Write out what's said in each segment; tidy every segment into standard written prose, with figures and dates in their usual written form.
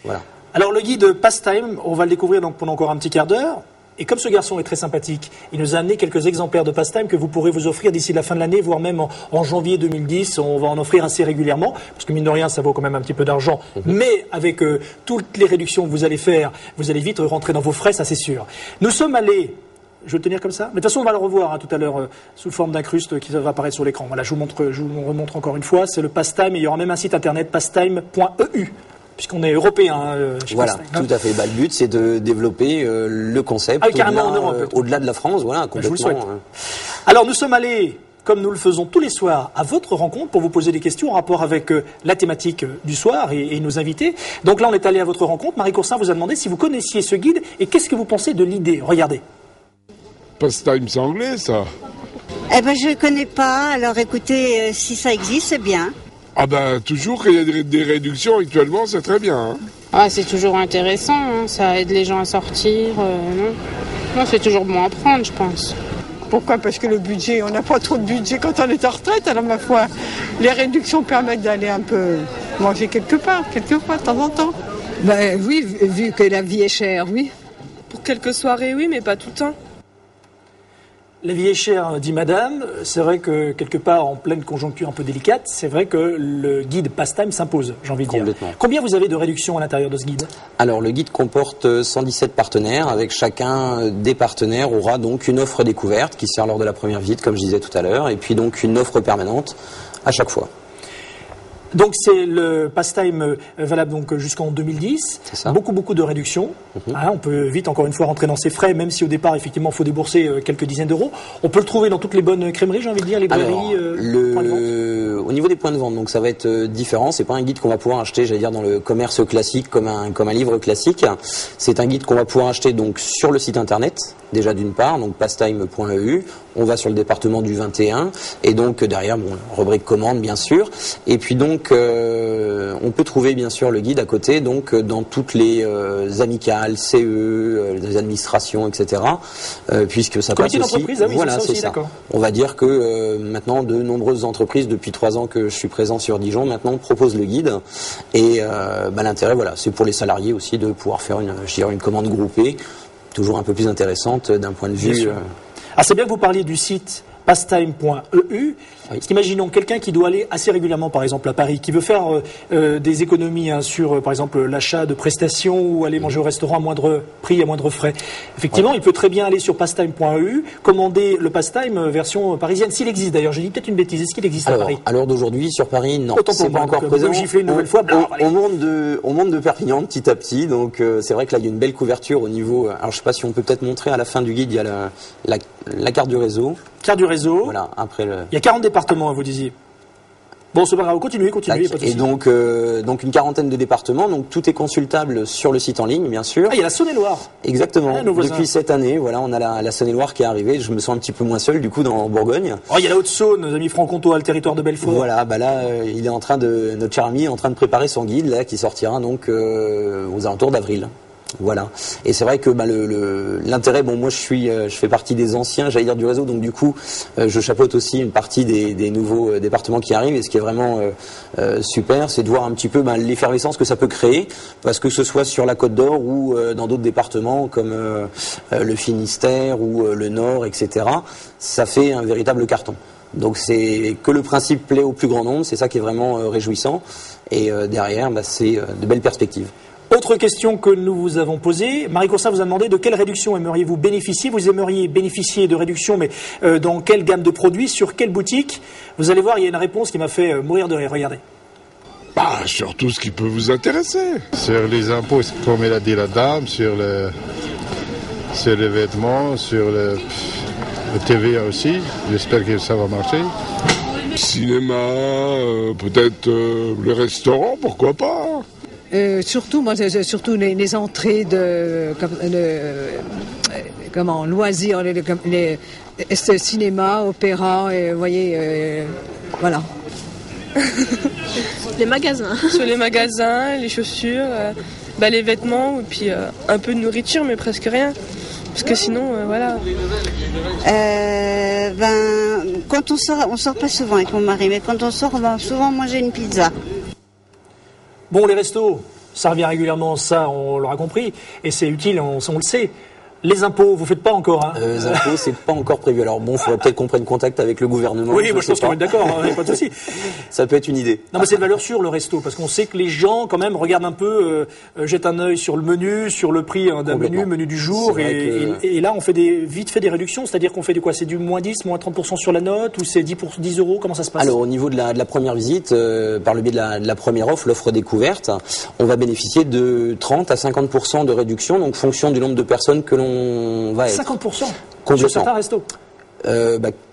Voilà. Alors le guide Pastime, on va le découvrir donc pendant encore un petit quart d'heure. Et comme ce garçon est très sympathique, il nous a amené quelques exemplaires de Pastime que vous pourrez vous offrir d'ici la fin de l'année, voire même en janvier 2010. On va en offrir assez régulièrement, parce que mine de rien, ça vaut quand même un petit peu d'argent. Mais avec toutes les réductions que vous allez faire, vous allez vite rentrer dans vos frais, ça c'est sûr. Nous sommes allés... Je vais le tenir comme ça. Mais de toute façon, on va le revoir tout à l'heure sous forme d'incruste qui va apparaître sur l'écran. Voilà, je vous remontre encore une fois. C'est le Pastime et il y aura même un site internet pastime.eu. Puisqu'on est européen. Voilà, Pastime, tout à fait. Bah, le but, c'est de développer le concept carrément en Europe, au-delà de la France. Voilà, complètement. Je vous le souhaite. Alors, nous sommes allés, comme nous le faisons tous les soirs, à votre rencontre pour vous poser des questions en rapport avec la thématique du soir et nos invités. Donc là, on est allé à votre rencontre. Marie Coursin vous a demandé si vous connaissiez ce guide et qu'est-ce que vous pensez de l'idée. Regardez. Pastime, c'est anglais, ça? Eh ben, je ne connais pas. Alors, écoutez, si ça existe, c'est bien. Ah ben, toujours qu'il y a des réductions actuellement, c'est très bien. Hein. Ah, c'est toujours intéressant, hein. Ça aide les gens à sortir. Non, c'est toujours bon à prendre, je pense. Pourquoi? Parce que le budget, on n'a pas trop de budget quand on est en retraite. Alors, ma foi, les réductions permettent d'aller un peu manger quelque fois, de temps en temps. Ben oui, vu que la vie est chère, oui. Pour quelques soirées, oui, mais pas tout le temps. La vie est chère, dit madame. C'est vrai que, quelque part, en pleine conjoncture un peu délicate, c'est vrai que le guide Pastime s'impose, j'ai envie de dire. Combien vous avez de réductions à l'intérieur de ce guide? Alors, le guide comporte 117 partenaires. Avec chacun des partenaires aura donc une offre découverte qui sert lors de la première visite, comme je disais tout à l'heure, et puis donc une offre permanente à chaque fois. Donc c'est le Pastime valable donc jusqu'en 2010. C'est ça. Beaucoup de réductions. On peut vite encore une fois rentrer dans ses frais, même si au départ effectivement il faut débourser quelques dizaines d'euros. On peut le trouver dans toutes les bonnes crèmeries, j'ai envie de dire, librairies. Au niveau des points de vente, donc ça va être différent. C'est pas un guide qu'on va pouvoir acheter, j'allais dire, dans le commerce classique comme un livre classique. C'est un guide qu'on va pouvoir acheter donc sur le site internet, déjà d'une part, donc pastime.eu. On va sur le département du 21 et donc derrière, rubrique commande bien sûr. Et puis donc on peut trouver bien sûr le guide à côté, donc dans toutes les amicales, CE, les administrations, etc. Puisque ça passe aussi. Ah oui, voilà, c'est ça. On va dire que maintenant de nombreuses entreprises, depuis 3 ans que je suis présent sur Dijon, maintenant proposent le guide. Et l'intérêt, voilà, c'est pour les salariés aussi de pouvoir faire une commande groupée, toujours un peu plus intéressante d'un point de vue. Ah, c'est bien que vous parliez du site pastime.eu. Oui. Imaginons quelqu'un qui doit aller assez régulièrement, par exemple, à Paris, qui veut faire des économies sur, par exemple, l'achat de prestations ou aller manger au restaurant à moindre prix, à moindre frais. Effectivement, il peut très bien aller sur pastime.eu, commander le Pastime version parisienne, s'il existe d'ailleurs. J'ai dit peut-être une bêtise. Est-ce qu'il existe à Paris? À l'heure d'aujourd'hui, sur Paris, non. C'est pas encore présent. Vous giflez une nouvelle fois. On monte de Perpignan petit à petit. Donc, c'est vrai que là, il y a une belle couverture au niveau. Alors, je sais pas si on peut peut-être montrer à la fin du guide, il y a la carte du réseau. Carte du réseau. Voilà, après il y a 40 départements, vous disiez. Bon, c'est pas grave, continuez. Et donc une quarantaine de départements, donc tout est consultable sur le site en ligne, bien sûr. Ah, il y a la Saône-et-Loire. Exactement. Depuis cette année, voilà, on a la Saône-et-Loire qui est arrivée. Je me sens un petit peu moins seul, du coup, en Bourgogne. Oh, il y a la Haute-Saône, nos amis franc-comtois, le territoire de Belfort. Voilà, là, il est notre cher ami est en train de préparer son guide, là, qui sortira donc aux alentours d'avril. Voilà. Et c'est vrai que l'intérêt, moi je fais partie des anciens, j'allais dire, du réseau, donc du coup je chapeaute aussi une partie des nouveaux départements qui arrivent, et ce qui est vraiment super, c'est de voir un petit peu l'effervescence que ça peut créer, parce que ce soit sur la Côte d'Or ou dans d'autres départements comme le Finistère ou le Nord, etc. Ça fait un véritable carton. Donc c'est que le principe plaît au plus grand nombre, c'est ça qui est vraiment réjouissant, et derrière c'est de belles perspectives. Autre question que nous vous avons posée, Marie Coursin vous a demandé de quelle réduction aimeriez-vous bénéficier. Vous aimeriez bénéficier de réduction, mais dans quelle gamme de produits, sur quelle boutique? Vous allez voir, il y a une réponse qui m'a fait mourir de rire. Regardez. Sur tout ce qui peut vous intéresser. Sur les impôts, comme elle a dit la dame, sur les vêtements, sur le TVA aussi. J'espère que ça va marcher. Cinéma, peut-être le restaurant, pourquoi pas. Surtout les entrées de loisirs, les cinéma, opéra, et vous voyez, voilà. Les magasins. Sur les magasins, les chaussures, les vêtements, et puis un peu de nourriture, mais presque rien. Parce que sinon, voilà. Quand on sort pas souvent avec mon mari, mais quand on sort, on va souvent manger une pizza. Bon, les restos, ça revient régulièrement, ça on l'aura compris, et c'est utile, on le sait. Les impôts, vous faites pas encore, hein? Les impôts, c'est pas encore prévu. Alors bon, il faudrait peut-être qu'on prenne contact avec le gouvernement. Oui, moi je pense qu'on va être d'accord, il n'y a pas de souci. Ça peut être une idée. Non, mais c'est de valeur sûre le resto, parce qu'on sait que les gens quand même regardent un peu, jettent un œil sur le menu, sur le prix d'un menu du jour, et là on fait vite fait des réductions, c'est-à-dire qu'on fait du quoi? C'est du moins 10, moins 30% sur la note, ou c'est 10 €? Comment ça se passe? Alors au niveau de la première visite, par le biais de la première offre, l'offre découverte, on va bénéficier de 30 à 50% de réduction, donc fonction du nombre de personnes que l'on va être. 50% sur certains restos.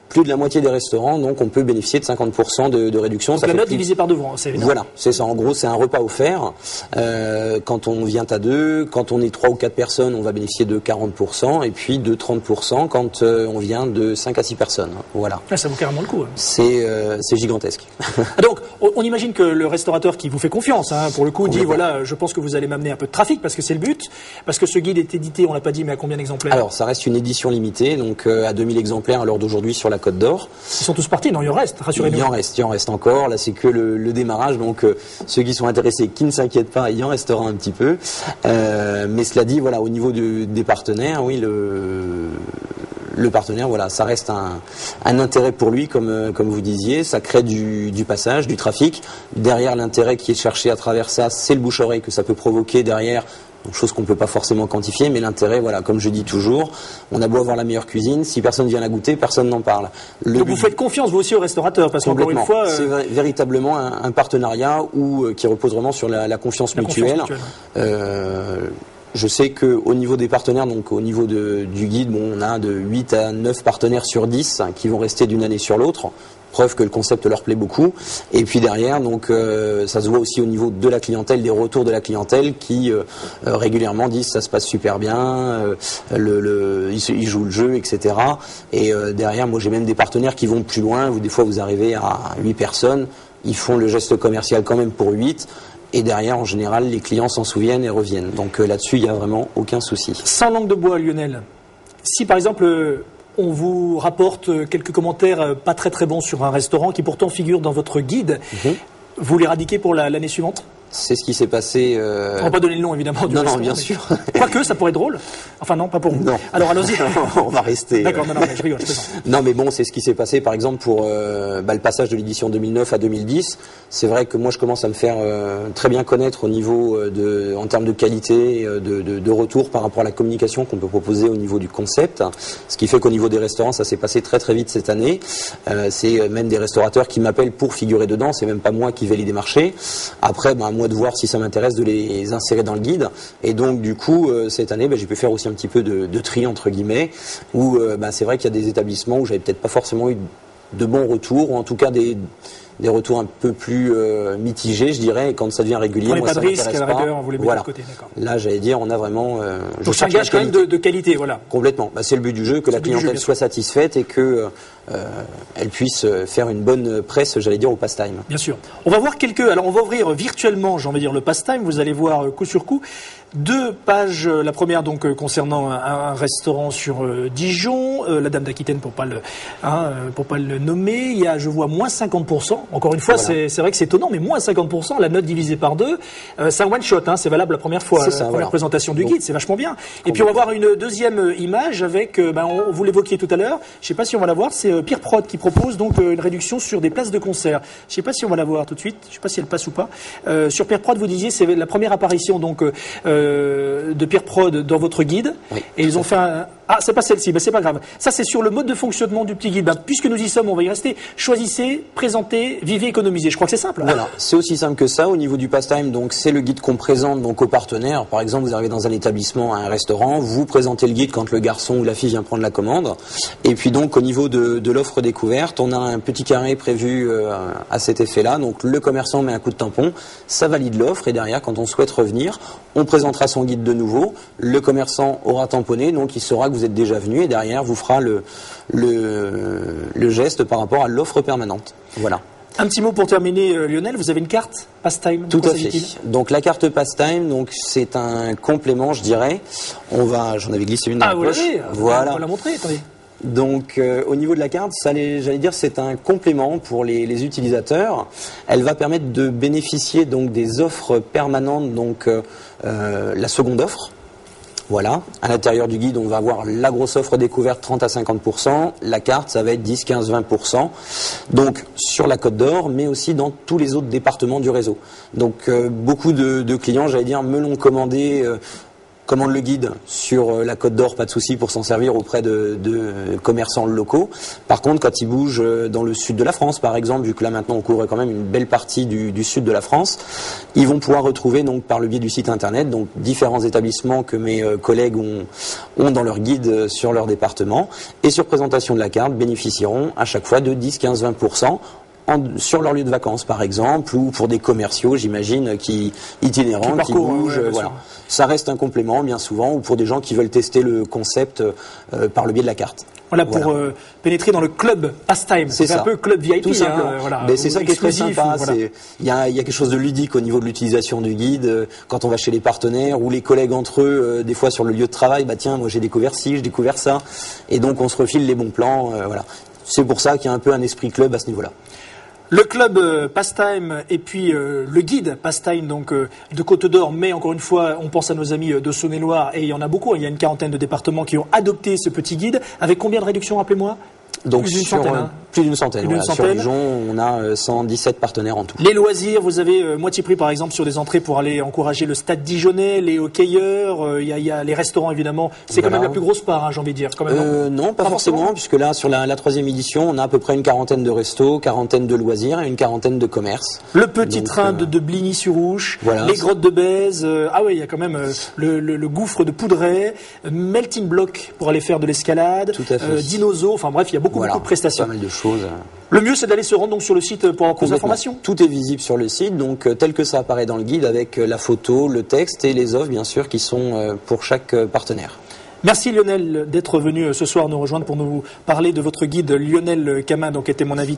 Plus de la moitié des restaurants, donc on peut bénéficier de 50% de réduction. Donc ça la note divisée par 2, c'est évident. Voilà, c'est ça. En gros, c'est un repas offert. Quand on vient à 2, quand on est 3 ou 4 personnes, on va bénéficier de 40%, et puis de 30% quand on vient de 5 à 6 personnes. Voilà. Ah, ça vaut carrément le coup. Hein. C'est gigantesque. Donc, on imagine que le restaurateur qui vous fait confiance, hein, pour le coup, dit voilà, je pense que vous allez m'amener un peu de trafic, parce que c'est le but, parce que ce guide est édité, on l'a pas dit, mais à combien d'exemplaires? Alors, ça reste une édition limitée, donc à 2000 exemplaires à l'heure d'aujourd'hui sur la Côte d'Or. Ils sont tous partis, non, il en reste, rassurez-nous. Il en reste encore, là c'est que le démarrage, donc ceux qui sont intéressés, qui ne s'inquiètent pas, il en restera un petit peu. Mais cela dit, voilà, au niveau des partenaires, oui, le partenaire, voilà, ça reste un intérêt pour lui, comme vous disiez, ça crée du passage, du trafic. Derrière, l'intérêt qui est cherché à travers ça, c'est le bouche-oreille que ça peut provoquer derrière. Donc, chose qu'on ne peut pas forcément quantifier, mais l'intérêt, voilà, comme je dis toujours, on a beau avoir la meilleure cuisine, si personne vient la goûter, personne n'en parle. Donc vous faites confiance vous aussi aux restaurateurs, parce qu'encore une fois, c'est véritablement un partenariat qui repose vraiment sur la confiance mutuelle. Je sais qu'au niveau des partenaires, donc au niveau du guide, on a de 8 à 9 partenaires sur 10 qui vont rester d'une année sur l'autre. Preuve que le concept leur plaît beaucoup. Et puis derrière, donc ça se voit aussi au niveau de la clientèle, des retours de la clientèle qui régulièrement disent ça se passe super bien, ils jouent le jeu, etc. Et derrière, moi j'ai même des partenaires qui vont plus loin. Des fois vous arrivez à 8 personnes, ils font le geste commercial quand même pour 8. Et derrière, en général, les clients s'en souviennent et reviennent. Donc là-dessus, il n'y a vraiment aucun souci. Sans langue de bois, Lionel, si par exemple on vous rapporte quelques commentaires pas très très bons sur un restaurant qui pourtant figure dans votre guide, vous l'éradiquez pour l'année suivante? C'est ce qui s'est passé. On va pas donner le nom évidemment du restaurant. Non, bien sûr. Quoique, ça pourrait être drôle. Enfin non, pas pour vous. Non. Alors allons-y. On va rester. D'accord, non, je rigole. Non, mais bon, c'est ce qui s'est passé par exemple pour le passage de l'édition 2009 à 2010. C'est vrai que moi je commence à me faire très bien connaître au niveau en termes de qualité, de retour par rapport à la communication qu'on peut proposer au niveau du concept. Ce qui fait qu'au niveau des restaurants, ça s'est passé très très vite cette année. C'est même des restaurateurs qui m'appellent pour figurer dedans. C'est même pas moi qui vais les démarcher. Après, moi de voir si ça m'intéresse de les insérer dans le guide, et donc du coup cette année j'ai pu faire aussi un petit peu de tri entre guillemets, où c'est vrai qu'il y a des établissements où j'avais peut-être pas forcément eu de bons retours, ou en tout cas des retours un peu plus mitigés, je dirais, et quand ça devient régulier, moi ça m'intéresse pas. À la rigueur, vous les mettez de côté, d'accord. Là, j'allais dire, on a vraiment. Donc c'est un gage quand même de qualité, voilà. Complètement. C'est le but du jeu, que la clientèle soit satisfaite et que elle puisse faire une bonne presse, j'allais dire, au pastime. Bien sûr. On va voir alors on va ouvrir virtuellement, j'ai envie de dire, le pastime. Vous allez voir coup sur coup 2 pages. La première donc concernant un restaurant sur Dijon, la Dame d'Aquitaine pour pas le nommer. Il y a, je vois, moins 50%. Encore une fois, voilà. C'est vrai que c'est étonnant, mais moins 50%, la note divisée par 2. C'est un one shot, c'est valable la première fois, la première présentation du guide, c'est vachement bien. Et puis on va voir une deuxième image avec, vous l'évoquiez tout à l'heure, je sais pas si on va la voir, c'est Pierre Prod qui propose donc une réduction sur des places de concert. Je sais pas si on va la voir tout de suite, je sais pas si elle passe ou pas. Sur Pierre Prod, vous disiez, c'est la première apparition donc de Pierre Prod dans votre guide. Oui, et ils ont fait c'est pas celle-ci, c'est pas grave. Ça, c'est sur le mode de fonctionnement du petit guide. Puisque nous y sommes, on va y rester. Choisissez, présentez, vivez, économisez. Je crois que c'est simple. Voilà, c'est aussi simple que ça. Au niveau du pastime, donc c'est le guide qu'on présente donc aux partenaires. Par exemple, vous arrivez dans un établissement, à un restaurant, vous présentez le guide quand le garçon ou la fille vient prendre la commande. Et puis donc au niveau de l'offre découverte, on a un petit carré prévu à cet effet-là. Donc le commerçant met un coup de tampon, ça valide l'offre, et derrière, quand on souhaite revenir, on présentera son guide de nouveau. Le commerçant aura tamponné, donc il saura que vous êtes déjà venu, et derrière vous fera le geste par rapport à l'offre permanente. Voilà. Un petit mot pour terminer, Lionel, vous avez une carte pastime? Tout à fait. Donc la carte pastime, donc c'est un complément, je dirais. J'en avais glissé une dans la poche. Voilà. On va la montrer, attendez. Donc au niveau de la carte, j'allais dire, c'est un complément pour les utilisateurs. Elle va permettre de bénéficier donc des offres permanentes, donc la seconde offre. Voilà, à l'intérieur du guide, on va avoir la grosse offre découverte 30 à 50%, la carte, ça va être 10, 15, 20%, donc sur la Côte d'Or, mais aussi dans tous les autres départements du réseau. Donc beaucoup de clients, j'allais dire, me l'ont commandé, commande le guide sur la Côte d'Or, pas de souci pour s'en servir auprès de commerçants locaux. Par contre, quand ils bougent dans le sud de la France, par exemple, vu que là maintenant on couvre quand même une belle partie du sud de la France, ils vont pouvoir retrouver donc par le biais du site internet donc différents établissements que mes collègues ont dans leur guide sur leur département, et sur présentation de la carte bénéficieront à chaque fois de 10, 15, 20% sur leur lieu de vacances par exemple, ou pour des commerciaux, j'imagine, itinérants, qui bougent, voilà. Ça reste un complément bien souvent, ou pour des gens qui veulent tester le concept par le biais de la carte. Voilà, pour pénétrer dans le club Pastime. C'est un peu club VIP. Tout simplement. Voilà, mais c'est ça qui est très sympa. Voilà. Il y a quelque chose de ludique au niveau de l'utilisation du guide. Quand on va chez les partenaires ou les collègues entre eux, des fois sur le lieu de travail, bah tiens, moi j'ai découvert ci, j'ai découvert ça. Et donc on se refile les bons plans. Voilà. C'est pour ça qu'il y a un peu un esprit club à ce niveau-là. Le club Pastime et puis le guide Pastime donc de Côte d'Or, mais encore une fois on pense à nos amis de Saône-et-Loire, et il y en a beaucoup, il y a une quarantaine de départements qui ont adopté ce petit guide, avec combien de réductions, rappelez-moi? Donc plus d'une centaine. Hein. Plus d'une centaine. Voilà. Sur Dijon, on a 117 partenaires en tout. Les loisirs, vous avez moitié prix par exemple sur des entrées pour aller encourager le stade dijonnais, les hockeyeurs, il y a les restaurants évidemment. C'est quand même la plus grosse part, hein, j'ai envie de dire. Quand même, non, pas forcément, puisque là sur la troisième édition, on a à peu près une quarantaine de restos, quarantaine de loisirs et une quarantaine de commerces. Le petit train de Bligny-sur-Ouche, voilà, les grottes de Bèze, ah oui, il y a quand même le gouffre de Poudret, Melting Block pour aller faire de l'escalade, Dinosaur, enfin bref, il y a beaucoup de prestations. Pas mal de choses. Le mieux, c'est d'aller se rendre donc sur le site pour avoir plus d'informations. Tout est visible sur le site, donc tel que ça apparaît dans le guide, avec la photo, le texte et les offres, bien sûr, qui sont pour chaque partenaire. Merci Lionel d'être venu ce soir nous rejoindre pour nous parler de votre guide. Lionel Camin donc était mon invité.